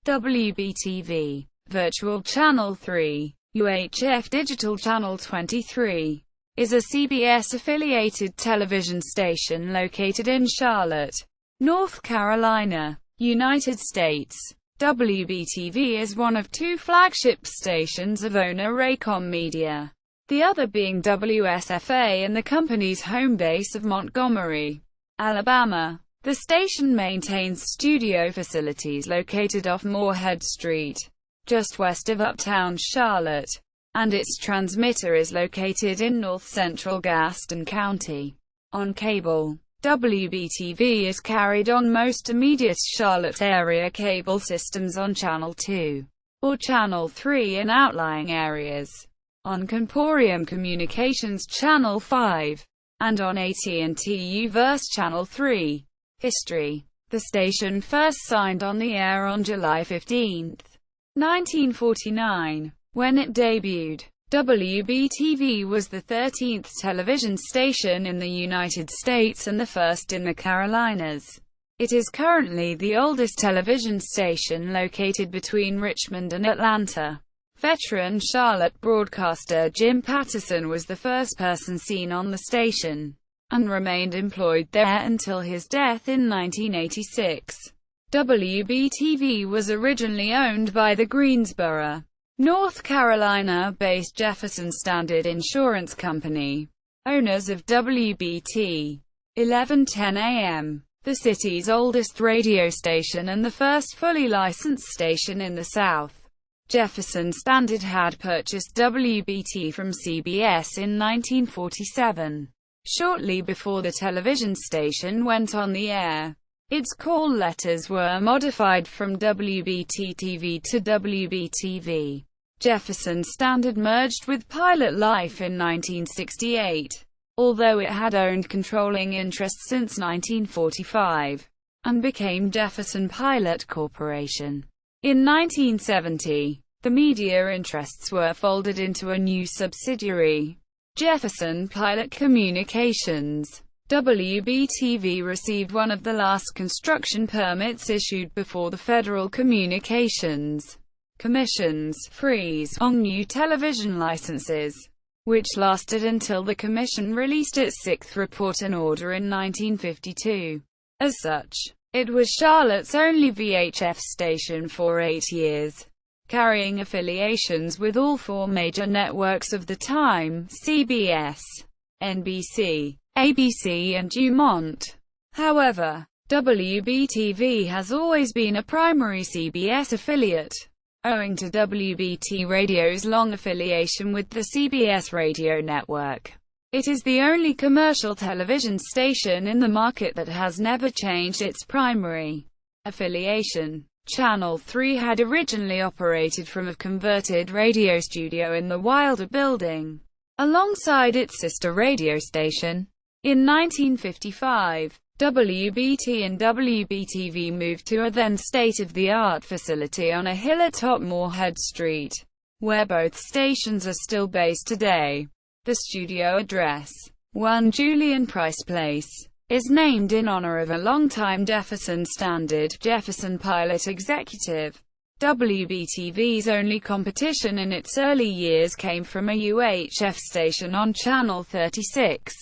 WBTV, Virtual Channel 3, UHF Digital Channel 23, is a CBS-affiliated television station located in Charlotte, North Carolina, United States. WBTV is one of two flagship stations of owner Raycom Media, the other being WSFA and the company's home base of Montgomery, Alabama. The station maintains studio facilities located off Moorhead Street, just west of uptown Charlotte, and its transmitter is located in north-central Gaston County. On cable, WBTV is carried on most immediate Charlotte area cable systems on Channel 2 or Channel 3 in outlying areas, on Comporium Communications Channel 5, and on AT&T U-Verse Channel 3. History. The station first signed on the air on July 15, 1949. When it debuted, WBTV was the 13th television station in the United States and the first in the Carolinas. It is currently the oldest television station located between Richmond and Atlanta. Veteran Charlotte broadcaster Jim Patterson was the first person seen on the station, and remained employed there until his death in 1986. WBTV was originally owned by the Greensboro, North Carolina-based Jefferson Standard Insurance Company, owners of WBT 1110 AM, the city's oldest radio station and the first fully licensed station in the South. Jefferson Standard had purchased WBT from CBS in 1947. Shortly before the television station went on the air, its call letters were modified from WBT-TV to WBTV. Jefferson Standard merged with Pilot Life in 1968, although it had owned controlling interests since 1945, and became Jefferson Pilot Corporation. In 1970, the media interests were folded into a new subsidiary, Jefferson Pilot Communications. WBTV received one of the last construction permits issued before the Federal Communications Commission's freeze on new television licenses, which lasted until the Commission released its sixth report and order in 1952. As such, it was Charlotte's only VHF station for 8 years, carrying affiliations with all four major networks of the time: CBS, NBC, ABC and Dumont. However, WBTV has always been a primary CBS affiliate, owing to WBT Radio's long affiliation with the CBS radio network. It is the only commercial television station in the market that has never changed its primary affiliation. Channel 3 had originally operated from a converted radio studio in the Wilder Building, alongside its sister radio station. In 1955, WBT and WBTV moved to a then state-of-the-art facility on a hill atop Moorhead Street, where both stations are still based today. The studio address, 1 Julian Price Place, is named in honor of a longtime Jefferson Standard Jefferson Pilot executive. WBTV's only competition in its early years came from a UHF station on Channel 36,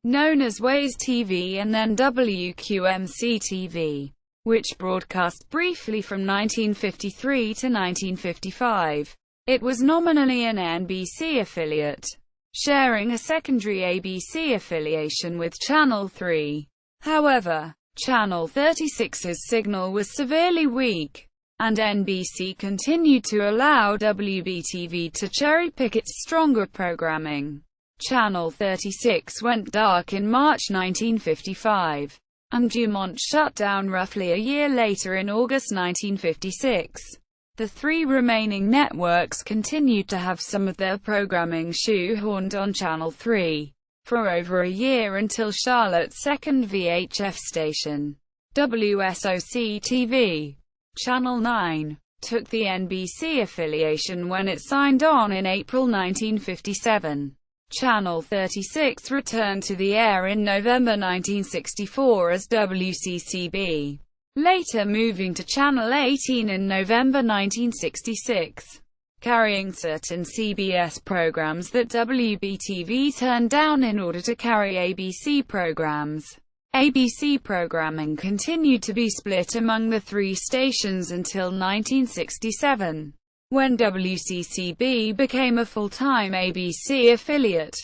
known as Ways TV, and then WQMC-TV, which broadcast briefly from 1953 to 1955. It was nominally an NBC affiliate, sharing a secondary ABC affiliation with Channel 3. However, Channel 36's signal was severely weak, and NBC continued to allow WBTV to cherry-pick its stronger programming. Channel 36 went dark in March 1955, and Dumont shut down roughly a year later in August 1956. The three remaining networks continued to have some of their programming shoehorned on Channel 3 for over a year until Charlotte's second VHF station, WSOC-TV, Channel 9, took the NBC affiliation when it signed on in April 1957. Channel 36 returned to the air in November 1964 as WCCB. later moving to Channel 18 in November 1966, carrying certain CBS programs that WBTV turned down in order to carry ABC programs. ABC programming continued to be split among the three stations until 1967, when WCCB became a full-time ABC affiliate.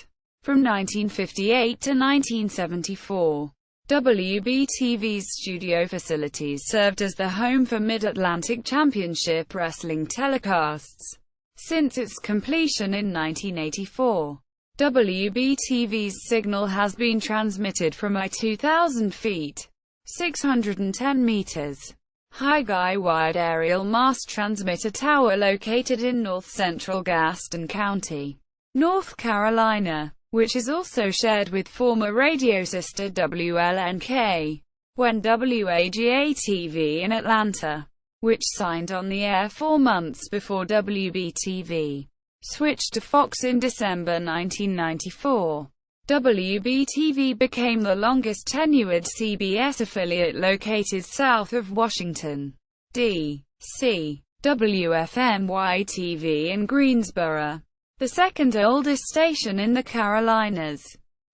From 1958 to 1974, WBTV's studio facilities served as the home for Mid-Atlantic Championship Wrestling telecasts. Since its completion in 1984, WBTV's signal has been transmitted from a 2,000 feet (610 meters) high guy-wired aerial mast transmitter tower located in north-central Gaston County, North Carolina, which is also shared with former radio sister WLNK. When WAGA-TV in Atlanta, which signed on the air 4 months before WBTV, switched to Fox in December 1994. WBTV became the longest-tenured CBS affiliate located south of Washington, D.C. WFMY-TV in Greensboro, the second oldest station in the Carolinas,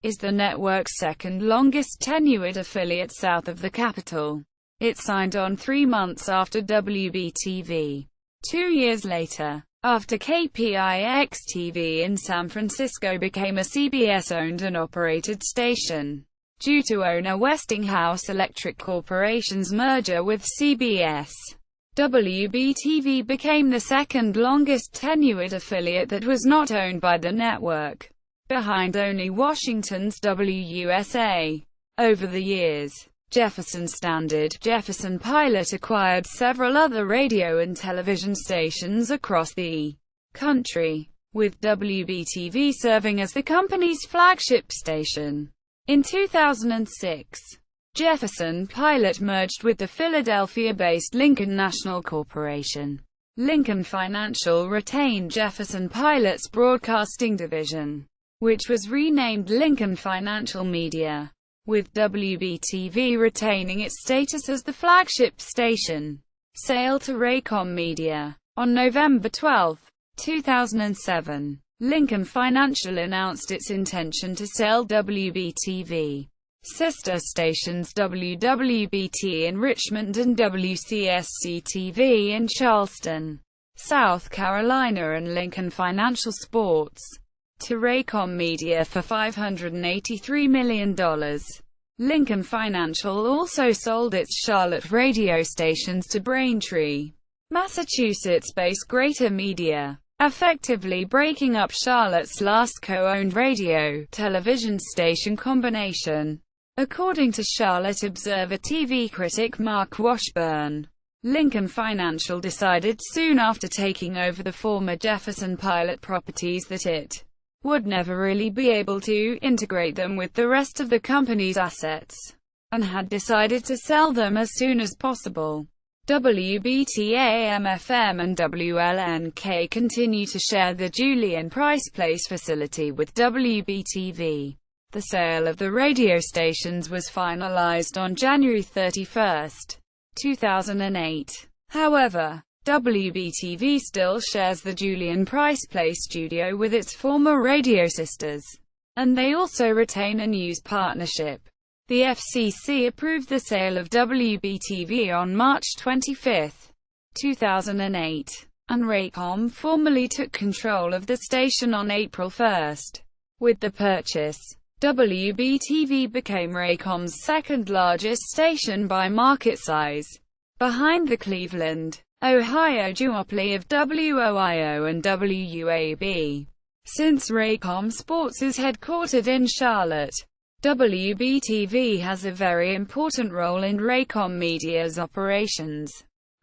is the network's second longest-tenured affiliate south of the capital. It signed on 3 months after WBTV. 2 years later, after KPIX-TV in San Francisco became a CBS-owned and operated station, due to owner Westinghouse Electric Corporation's merger with CBS, WBTV became the second longest-tenured affiliate that was not owned by the network, behind only Washington's WUSA. Over the years, Jefferson Standard, Jefferson Pilot acquired several other radio and television stations across the country, with WBTV serving as the company's flagship station. In 2006, Jefferson Pilot merged with the Philadelphia-based Lincoln National Corporation. Lincoln Financial retained Jefferson Pilot's broadcasting division, which was renamed Lincoln Financial Media, with WBTV retaining its status as the flagship station. Sale to Raycom Media. On November 12, 2007, Lincoln Financial announced its intention to sell WBTV sister stations WWBT in Richmond and WCSC-TV in Charleston, South Carolina, and Lincoln Financial Sports to Raycom Media for $583 million. Lincoln Financial also sold its Charlotte radio stations to Braintree, Massachusetts-based Greater Media, effectively breaking up Charlotte's last co-owned radio-television station combination. According to Charlotte Observer TV critic Mark Washburn, Lincoln Financial decided soon after taking over the former Jefferson Pilot properties that it would never really be able to integrate them with the rest of the company's assets, and had decided to sell them as soon as possible. WBTAM-FM and WLNK continue to share the Julian Price Place facility with WBTV. The sale of the radio stations was finalized on January 31, 2008. However, WBTV still shares the Julian Price Place studio with its former radio sisters, and they also retain a news partnership. The FCC approved the sale of WBTV on March 25, 2008, and Raycom formally took control of the station on April 1. With the purchase, WBTV became Raycom's second-largest station by market size, behind the Cleveland, Ohio duopoly of WOIO and WUAB. Since Raycom Sports is headquartered in Charlotte, WBTV has a very important role in Raycom Media's operations,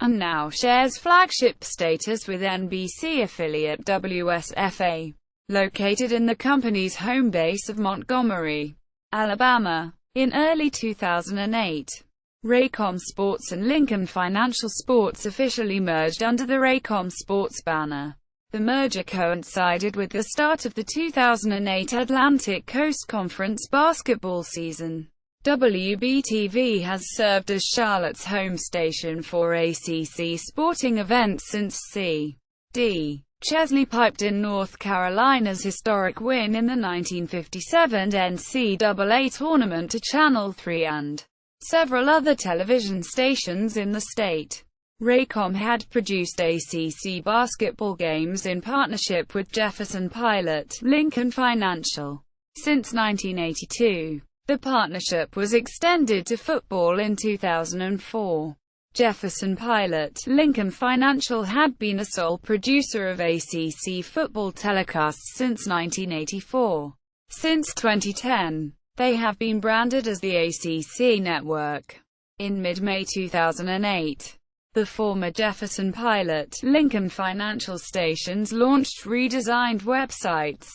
and now shares flagship status with NBC affiliate WSFA, located in the company's home base of Montgomery, Alabama. In early 2008, Raycom Sports and Lincoln Financial Sports officially merged under the Raycom Sports banner. The merger coincided with the start of the 2008 Atlantic Coast Conference basketball season. WBTV has served as Charlotte's home station for ACC sporting events since C.D. Chesley piped in North Carolina's historic win in the 1957 NCAA tournament to Channel 3 and several other television stations in the state. Raycom had produced ACC basketball games in partnership with Jefferson Pilot, Lincoln Financial. Since 1982, the partnership was extended to football in 2004. Jefferson Pilot, Lincoln Financial had been a sole producer of ACC football telecasts since 1984. Since 2010, they have been branded as the ACC Network. In mid-May 2008, the former Jefferson Pilot, Lincoln Financial stations launched redesigned websites,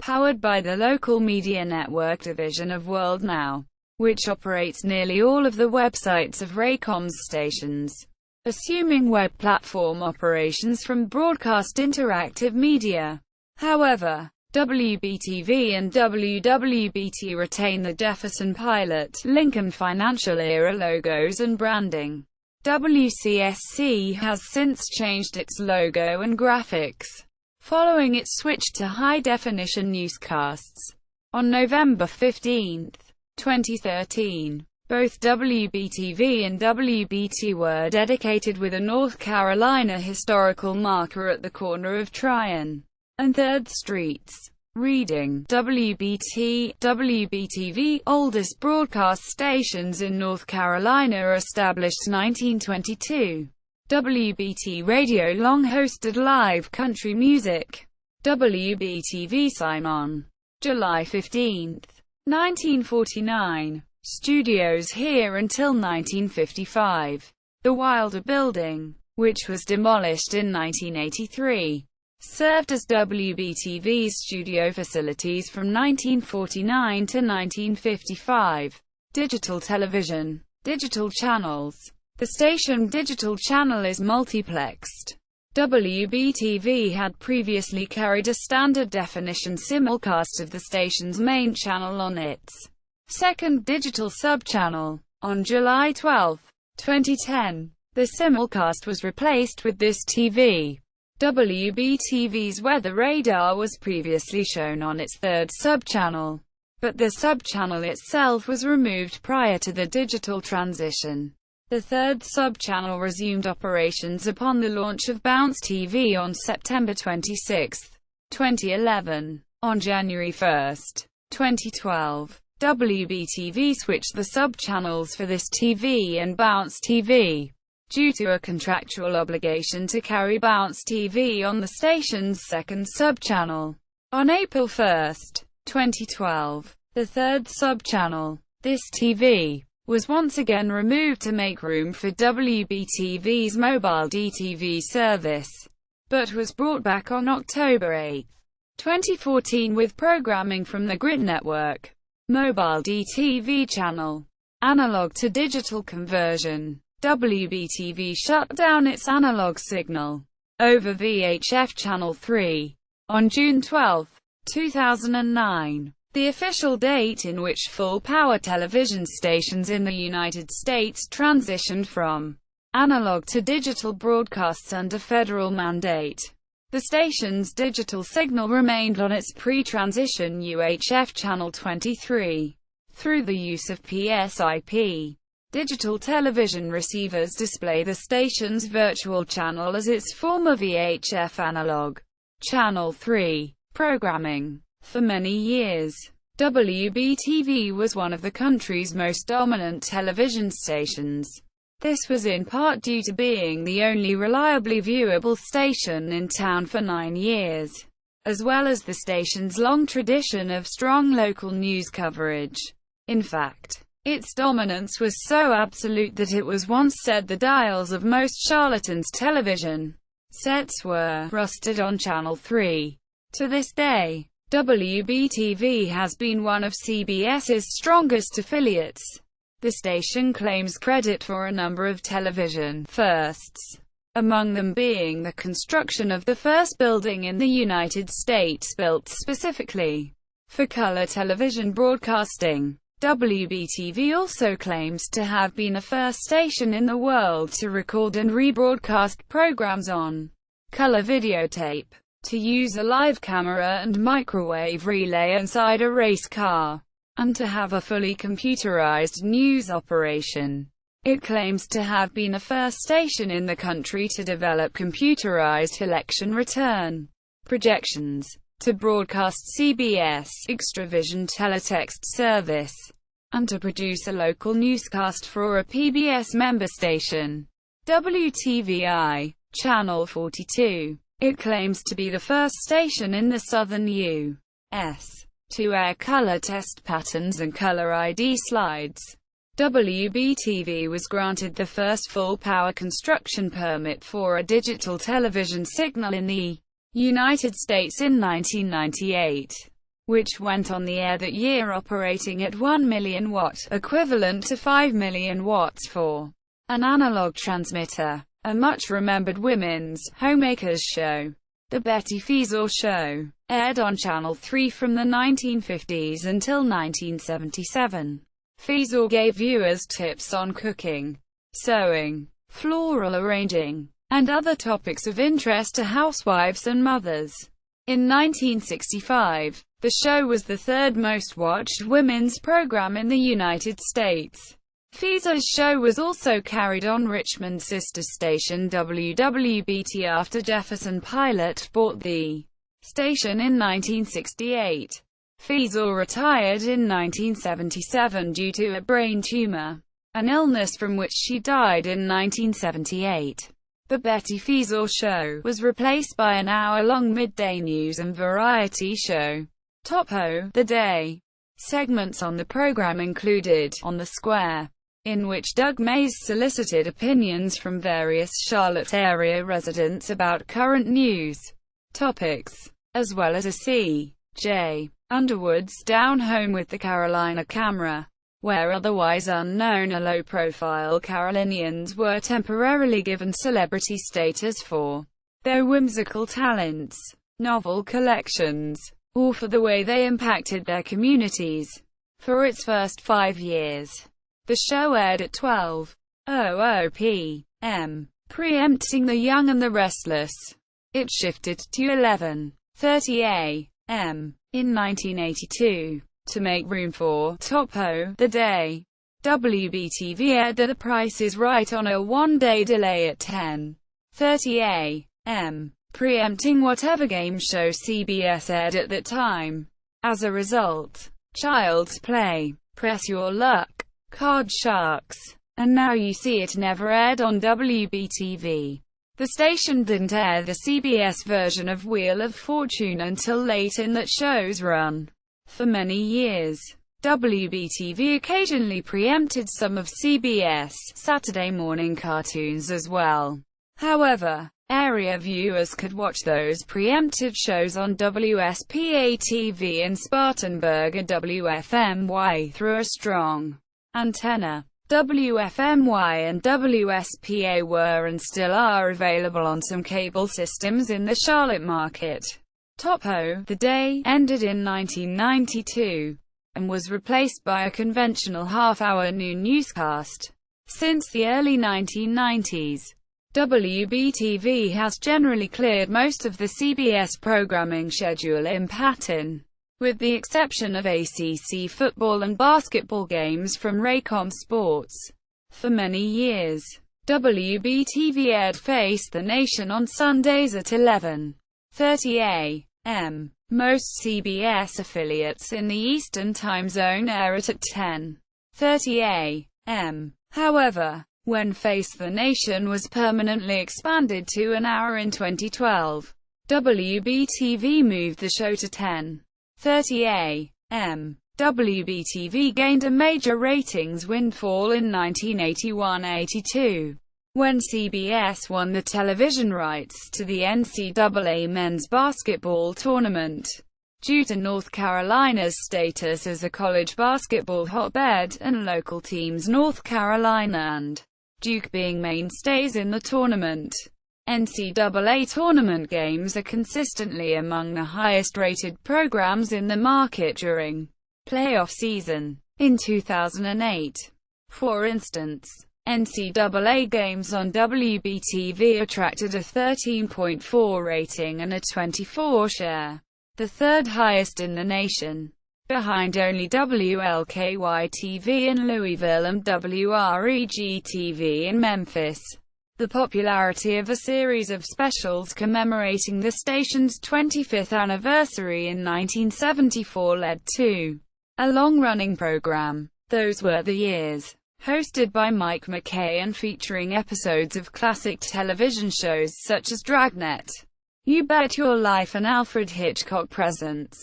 powered by the local media network division of World Now, which operates nearly all of the websites of Raycom's stations, assuming web platform operations from Broadcast Interactive Media. However, WBTV and WWBT retain the Jefferson Pilot, Lincoln Financial era logos and branding. WCSC has since changed its logo and graphics, following its switch to high-definition newscasts. On November 15, 2013, both WBTV and WBT were dedicated with a North Carolina historical marker at the corner of Tryon and 3rd Streets. Reading: WBTV, oldest broadcast stations in North Carolina, established 1922. WBT Radio long hosted live country music. WBTV Simon, July 15, 1949. Studios here until 1955. The Wilder Building, which was demolished in 1983, served as WBTV's studio facilities from 1949 to 1955. Digital television. Digital channels. The station digital channel is multiplexed. WBTV had previously carried a standard-definition simulcast of the station's main channel on its second digital subchannel. On July 12, 2010, the simulcast was replaced with This TV. WBTV's weather radar was previously shown on its third subchannel, but the subchannel itself was removed prior to the digital transition. The third subchannel resumed operations upon the launch of Bounce TV on September 26, 2011. On January 1, 2012, WBTV switched the subchannels for This TV and Bounce TV, due to a contractual obligation to carry Bounce TV on the station's second subchannel. On April 1, 2012, the third subchannel, This TV, was once again removed to make room for WBTV's mobile DTV service, but was brought back on October 8, 2014 with programming from the Grit Network, mobile DTV channel. Analog to digital conversion. WBTV shut down its analog signal over VHF Channel 3 on June 12, 2009. The official date in which full-power television stations in the United States transitioned from analog to digital broadcasts under federal mandate. The station's digital signal remained on its pre-transition UHF Channel 23. Through the use of PSIP, digital television receivers display the station's virtual channel as its former VHF analog Channel 3 programming. For many years, WBTV was one of the country's most dominant television stations. This was in part due to being the only reliably viewable station in town for 9 years, as well as the station's long tradition of strong local news coverage. In fact, its dominance was so absolute that it was once said the dials of most charlatans' television sets were rusted on Channel 3. To this day, WBTV has been one of CBS's strongest affiliates. The station claims credit for a number of television firsts, among them being the construction of the first building in the United States built specifically for color television broadcasting. WBTV also claims to have been the first station in the world to record and rebroadcast programs on color videotape, to use a live camera and microwave relay inside a race car, and to have a fully computerized news operation. It claims to have been the first station in the country to develop computerized election return projections, to broadcast CBS Extravision teletext service, and to produce a local newscast for a PBS member station, WTVI, Channel 42. It claims to be the first station in the southern U.S. to air color test patterns and color ID slides. WBTV was granted the first full-power construction permit for a digital television signal in the United States in 1998, which went on the air that year operating at 1 million watt, equivalent to 5 million watts for an analog transmitter. A much-remembered women's homemakers show, The Betty Feasel Show, aired on Channel 3 from the 1950s until 1977. Feasel gave viewers tips on cooking, sewing, floral arranging, and other topics of interest to housewives and mothers. In 1965, the show was the third most watched women's program in the United States. Feasel's show was also carried on Richmond's sister station WWBT after Jefferson Pilot bought the station in 1968. Feasel retired in 1977 due to a brain tumor, an illness from which she died in 1978. The Betty Feasel Show was replaced by an hour-long midday news and variety show, Top-O the Day. Segments on the program included On the Square, in which Doug Mays solicited opinions from various Charlotte area residents about current news topics, as well as a C.J. Underwood's Down Home with the Carolina Camera, where otherwise unknown or low-profile Carolinians were temporarily given celebrity status for their whimsical talents, novel collections, or for the way they impacted their communities. For its first 5 years, the show aired at 12:00 p.m., preempting The Young and the Restless. It shifted to 11:30 a.m. in 1982, to make room for Top-O the Day. WBTV aired The Price is Right on a one-day delay at 10:30 a.m., preempting whatever game show CBS aired at that time. As a result, Child's Play, Press Your Luck, Card Sharks, and Now You See It never aired on WBTV. The station didn't air the CBS version of Wheel of Fortune until late in that show's run. For many years, WBTV occasionally preempted some of CBS Saturday morning cartoons as well. However, area viewers could watch those preemptive shows on WSPA-TV in Spartanburg and WFMY through a strong antenna. WFMY and WSPA were and still are available on some cable systems in the Charlotte market. Top-O the Day ended in 1992, and was replaced by a conventional half-hour noon newscast. Since the early 1990s, WBTV has generally cleared most of the CBS programming schedule in pattern, with the exception of ACC football and basketball games from Raycom Sports. For many years, WBTV aired Face the Nation on Sundays at 11:30 a.m. Most CBS affiliates in the Eastern Time Zone air it at 10:30 a.m. However, when Face the Nation was permanently expanded to an hour in 2012, WBTV moved the show to 10:30 a.m. WBTV gained a major ratings windfall in 1981-82, when CBS won the television rights to the NCAA men's basketball tournament. Due to North Carolina's status as a college basketball hotbed, and local teams North Carolina and Duke being mainstays in the tournament, NCAA tournament games are consistently among the highest-rated programs in the market during playoff season. in 2008. For instance, NCAA games on WBTV attracted a 13.4 rating and a 24 share, the third highest in the nation, behind only WLKY-TV in Louisville and WREG-TV in Memphis. The popularity of a series of specials commemorating the station's 25th anniversary in 1974 led to a long-running program, Those Were the Years, hosted by Mike McKay and featuring episodes of classic television shows such as Dragnet, You Bet Your Life and Alfred Hitchcock Presents.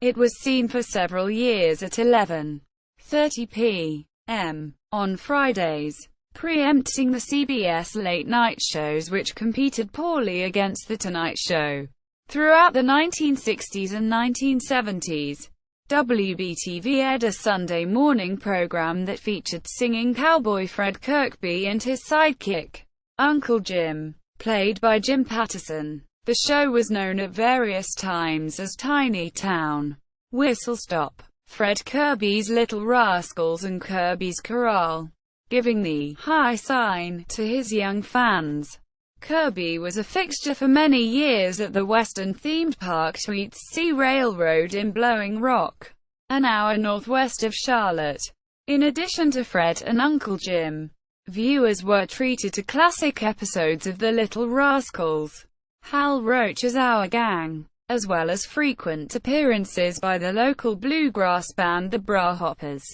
It was seen for several years at 11:30 p.m. on Fridays, preempting the CBS late-night shows which competed poorly against The Tonight Show. Throughout the 1960s and 1970s, WBTV aired a Sunday morning program that featured singing cowboy Fred Kirkby and his sidekick, Uncle Jim, played by Jim Patterson. The show was known at various times as Tiny Town, Whistle Stop, Fred Kirby's Little Rascals and Kirby's Corral, giving the high sign to his young fans. Kirby was a fixture for many years at the Western-themed Park Tweets Sea Railroad in Blowing Rock, an hour northwest of Charlotte. In addition to Fred and Uncle Jim, viewers were treated to classic episodes of The Little Rascals, Hal Roach's Our Gang, as well as frequent appearances by the local bluegrass band the Bra Hoppers.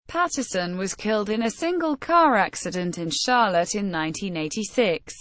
Patterson was killed in a single car accident in Charlotte in 1986.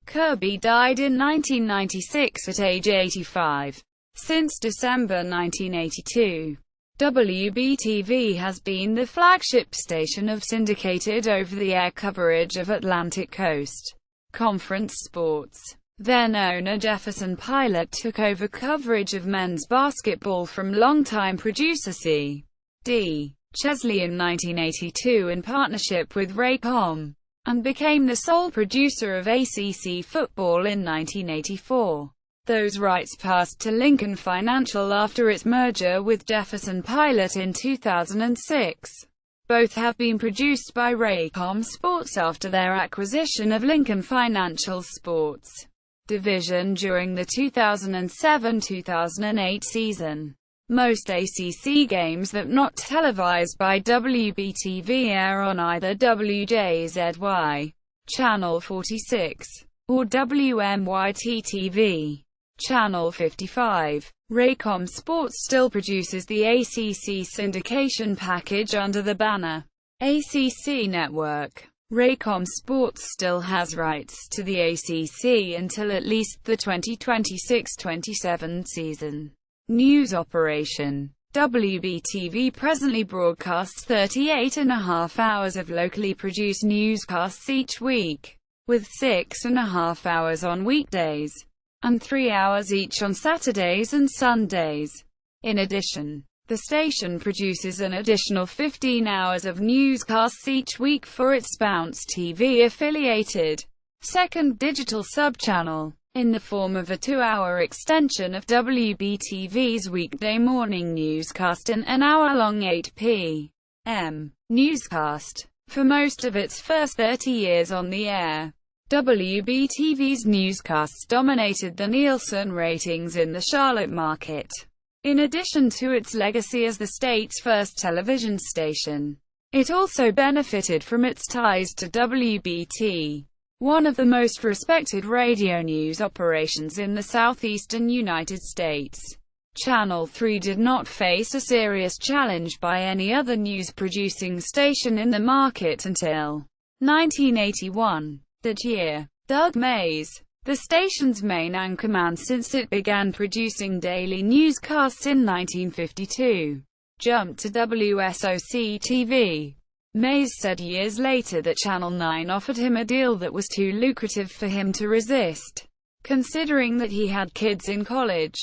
Kirby died in 1996 at age 85. Since December 1982, WBTV has been the flagship station of syndicated over-the-air coverage of Atlantic Coast Conference sports. Then-owner Jefferson Pilot took over coverage of men's basketball from longtime producer C.D. Chesley in 1982 in partnership with Raycom, and became the sole producer of ACC football in 1984. Those rights passed to Lincoln Financial after its merger with Jefferson Pilot in 2006. Both have been produced by Raycom Sports after their acquisition of Lincoln Financial's sports division during the 2007-2008 season. Most ACC games that not televised by WBTV air on either WJZY, Channel 46, or WMYT-TV, Channel 55. Raycom Sports still produces the ACC syndication package under the banner ACC Network. Raycom Sports still has rights to the ACC until at least the 2026-27 season. News operation. WBTV presently broadcasts 38.5 hours of locally produced newscasts each week, with 6.5 hours on weekdays, and 3 hours each on Saturdays and Sundays. In addition, the station produces an additional 15 hours of newscasts each week for its Bounce TV-affiliated second digital subchannel, in the form of a 2-hour extension of WBTV's weekday morning newscast and an hour-long 8 p.m. newscast. For most of its first 30 years on the air, WBTV's newscasts dominated the Nielsen ratings in the Charlotte market. In addition to its legacy as the state's first television station, it also benefited from its ties to WBT, one of the most respected radio news operations in the southeastern United States. Channel 3 did not face a serious challenge by any other news-producing station in the market until 1981. That year, Doug Mays, the station's main anchorman since it began producing daily newscasts in 1952, jumped to WSOC-TV. Mays said years later that Channel 9 offered him a deal that was too lucrative for him to resist, considering that he had kids in college.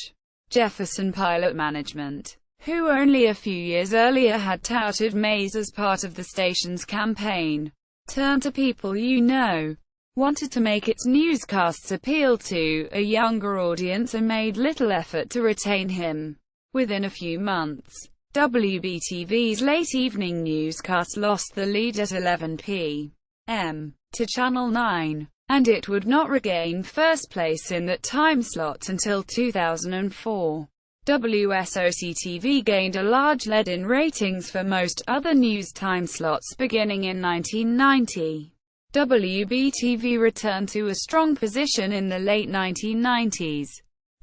Jefferson Pilot management, who only a few years earlier had touted Mays as part of the station's campaign, Turn to People You Know, wanted to make its newscasts appeal to a younger audience and made little effort to retain him. Within a few months, WBTV's late evening newscast lost the lead at 11 p.m. to Channel 9, and it would not regain first place in that time slot until 2004. WSOC-TV gained a large lead in ratings for most other news time slots beginning in 1990. WBTV returned to a strong position in the late 1990s,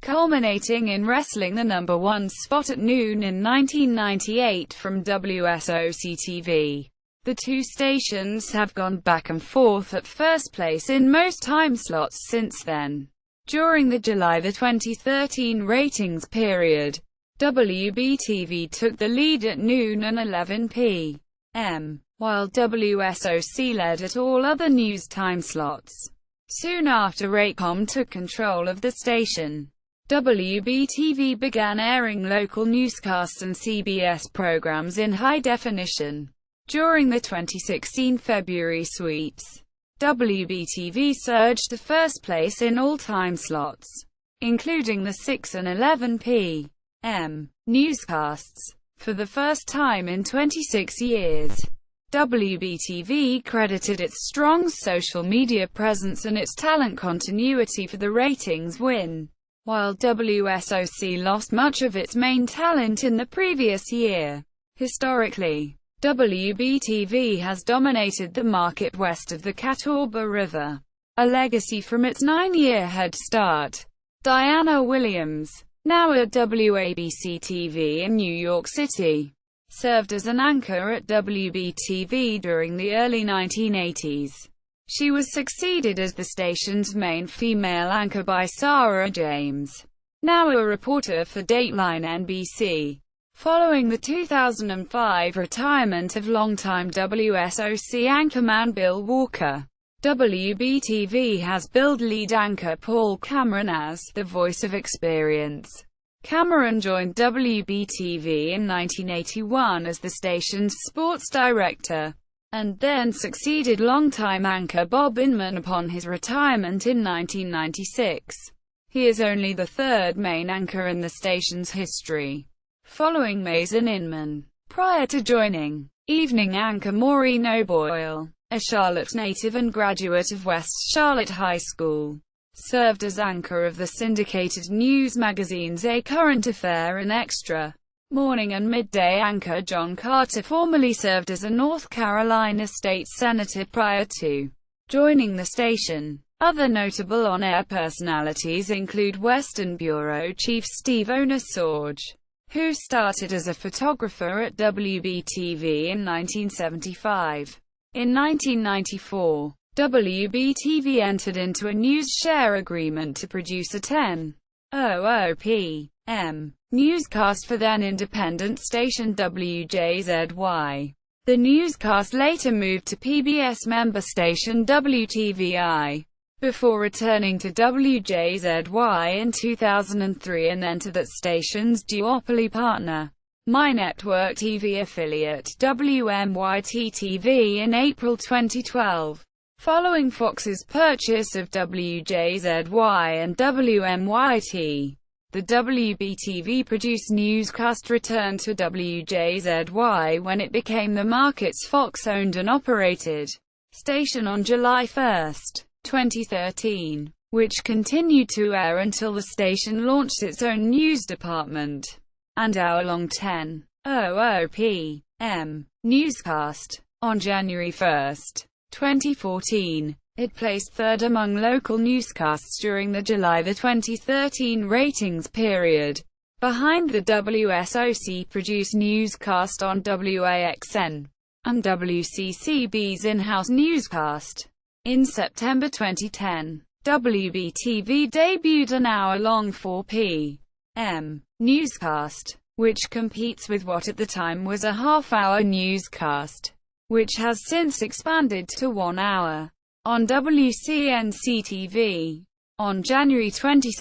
culminating in wrestling the number one spot at noon in 1998 from WSOC-TV. The two stations have gone back and forth at first place in most time slots since then. During the July 2013 ratings period, WBTV took the lead at noon and 11 p.m., while WSOC led at all other news time slots. Soon after Raycom took control of the station, WBTV began airing local newscasts and CBS programs in high definition. During the 2016 February sweeps, WBTV surged to first place in all time slots, including the 6 and 11 p.m. newscasts. For the first time in 26 years, WBTV credited its strong social media presence and its talent continuity for the ratings win, while WSOC lost much of its main talent in the previous year. Historically, WBTV has dominated the market west of the Catawba River, a legacy from its 9-year head start. Diana Williams, now at WABC-TV in New York City, served as an anchor at WBTV during the early 1980s. She was succeeded as the station's main female anchor by Sarah James, now a reporter for Dateline NBC. Following the 2005 retirement of longtime WSOC anchorman Bill Walker, WBTV has billed lead anchor Paul Cameron as the voice of experience. Cameron joined WBTV in 1981 as the station's sports director, and then succeeded longtime anchor Bob Inman upon his retirement in 1996. He is only the third main anchor in the station's history, following Mays and Inman. Prior to joining, evening anchor Maureen O'Boyle, a Charlotte native and graduate of West Charlotte High School, served as anchor of the syndicated news magazines A Current Affair and Extra. Morning and midday anchor John Carter formerly served as a North Carolina state senator prior to joining the station. Other notable on-air personalities include Western Bureau Chief Steve Onasorge, who started as a photographer at WBTV in 1975. In 1994, WBTV entered into a news share agreement to produce a 10:00 p.m. newscast for then-independent station WJZY. The newscast later moved to PBS member station WTVI, before returning to WJZY in 2003 and then to that station's duopoly partner, My Network TV affiliate WMYT-TV in April 2012. Following Fox's purchase of WJZY and WMYT, the WBTV-produced newscast returned to WJZY when it became the market's Fox-owned and operated station on July 1, 2013, which continued to air until the station launched its own news department and hour-long 10:00 p.m. newscast. On January 1, 2014, it placed third among local newscasts during the July 2013 ratings period, behind the WSOC-produced newscast on WAXN, and WCCB's in-house newscast. In September 2010, WBTV debuted an hour-long 4 p.m. newscast, which competes with what at the time was a half-hour newscast, which has since expanded to 1 hour. On WCNC-TV, on January 22,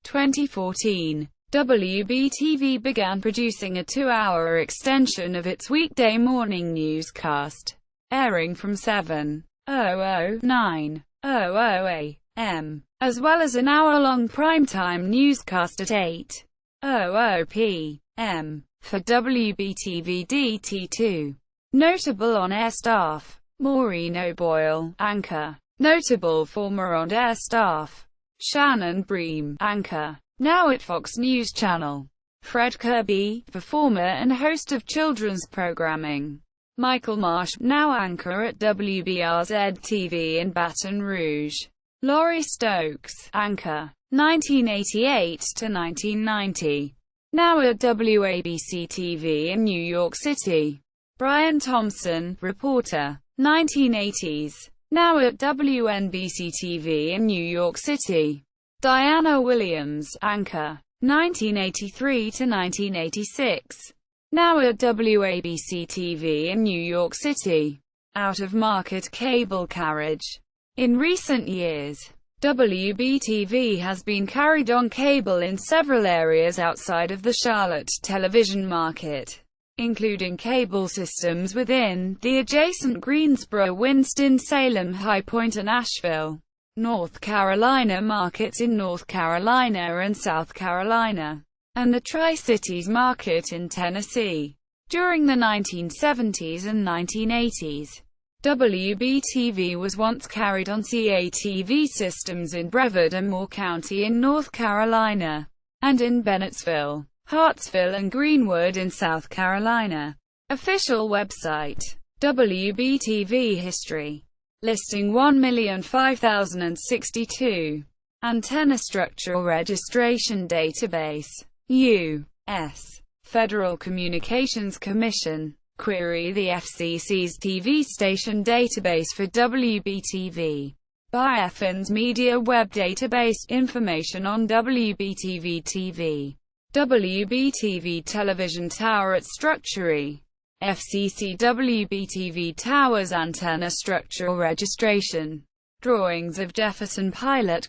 2014, WBTV began producing a 2-hour extension of its weekday morning newscast, airing from 7:00–9:00 a.m., as well as an hour-long primetime newscast at 8:00 p.m. for WBTV DT2. Notable on-air staff: Maureen O'Boyle, anchor. Notable former on-air staff: Shannon Bream, anchor, now at Fox News Channel. Fred Kirby, performer and host of children's programming. Michael Marsh, now anchor at WBRZ-TV in Baton Rouge. Laurie Stokes, anchor, 1988 to 1990, now at WABC-TV in New York City. Brian Thompson, reporter, 1980s, now at WNBC-TV in New York City. Diana Williams, anchor, 1983 to 1986, now at WABC-TV in New York City. Out-of-market cable Carriage. In recent years, WBTV has been carried on cable in several areas outside of the Charlotte television market, including cable systems within the adjacent Greensboro, Winston-Salem, High Point and Asheville, North Carolina markets in North Carolina and South Carolina, and the Tri-Cities market in Tennessee. During the 1970s and 1980s, WBTV was once carried on CATV systems in Brevard and Moore County in North Carolina, and in Bennettsville, Hartsville and Greenwood in South Carolina. Official website: WBTV History. Listing 1,005,062. Antenna Structural Registration Database. U.S. Federal Communications Commission. Query the FCC's TV station database for WBTV. Biaffin's Media Web Database. Information on WBTV TV. WBTV Television Tower at Structure. FCC WBTV Towers Antenna Structural Registration. Drawings of Jefferson Pilot.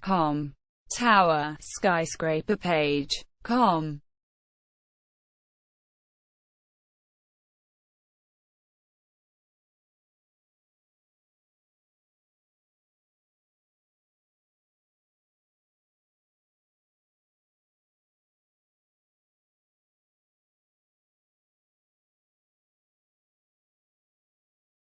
Tower, skyscraper page.